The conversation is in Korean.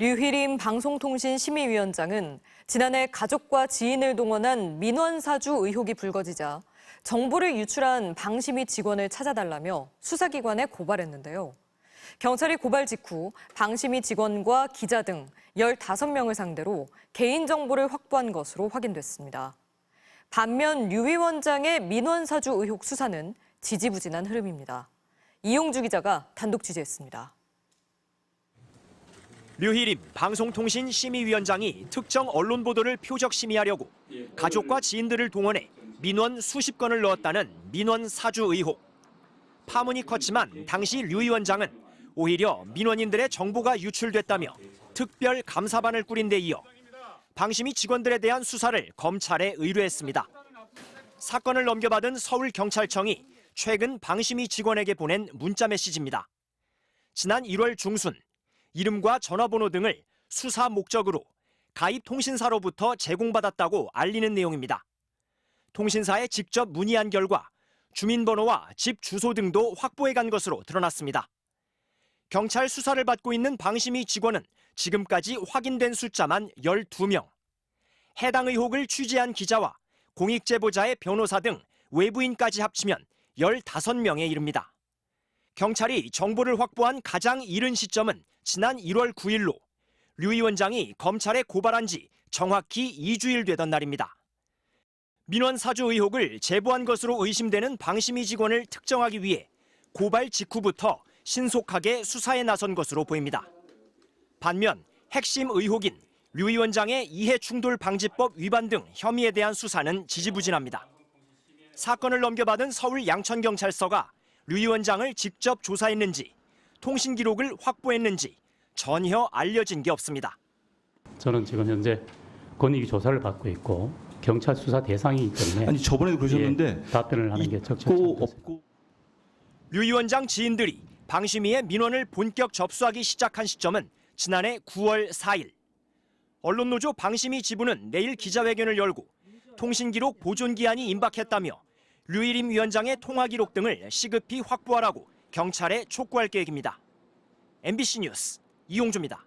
류희림 방송통신심의위원장은 지난해 가족과 지인을 동원한 민원사주 의혹이 불거지자 정보를 유출한 방심위 직원을 찾아달라며 수사기관에 고발했는데요. 경찰이 고발 직후 방심위 직원과 기자 등 15명을 상대로 개인정보를 확보한 것으로 확인됐습니다. 반면 류 위원장의 민원사주 의혹 수사는 지지부진한 흐름입니다. 이용주 기자가 단독 취재했습니다. 류희림 방송통신심의위원장이 특정 언론 보도를 표적 심의하려고 가족과 지인들을 동원해 민원 수십 건을 넣었다는 민원 사주 의혹. 파문이 컸지만 당시 류 위원장은 오히려 민원인들의 정보가 유출됐다며 특별 감사반을 꾸린 데 이어 방심위 직원들에 대한 수사를 검찰에 의뢰했습니다. 사건을 넘겨받은 서울경찰청이 최근 방심위 직원에게 보낸 문자 메시지입니다. 지난 1월 중순 이름과 전화번호 등을 수사 목적으로 가입 통신사로부터 제공받았다고 알리는 내용입니다. 통신사에 직접 문의한 결과 주민번호와 집 주소 등도 확보해간 것으로 드러났습니다. 경찰 수사를 받고 있는 방심위 직원은 지금까지 확인된 숫자만 12명. 해당 의혹을 취재한 기자와 공익제보자의 변호사 등 외부인까지 합치면 15명에 이릅니다. 경찰이 정보를 확보한 가장 이른 시점은 지난 1월 9일로 류 위원장이 검찰에 고발한 지 정확히 2주일 되던 날입니다. 민원 사주 의혹을 제보한 것으로 의심되는 방심위 직원을 특정하기 위해 고발 직후부터 신속하게 수사에 나선 것으로 보입니다. 반면 핵심 의혹인 류 위원장의 이해충돌방지법 위반 등 혐의에 대한 수사는 지지부진합니다. 사건을 넘겨받은 서울 양천경찰서가 류 위원장을 직접 조사했는지 통신 기록을 확보했는지 전혀 알려진 게 없습니다. 저는 지금 현재 권익위 조사를 받고 있고 경찰 수사 대상이기 때문에 아니 저번에도 그러셨는데 답변을 하는 게 적절치 않습니다. 류 위원장 지인들이 방심위의 민원을 본격 접수하기 시작한 시점은 지난해 9월 4일. 언론노조 방심위 지부는 내일 기자회견을 열고 통신기록 보존기한이 임박했다며 류희림 위원장의 통화기록 등을 시급히 확보하라고 경찰에 촉구할 계획입니다. MBC 뉴스 이용주입니다.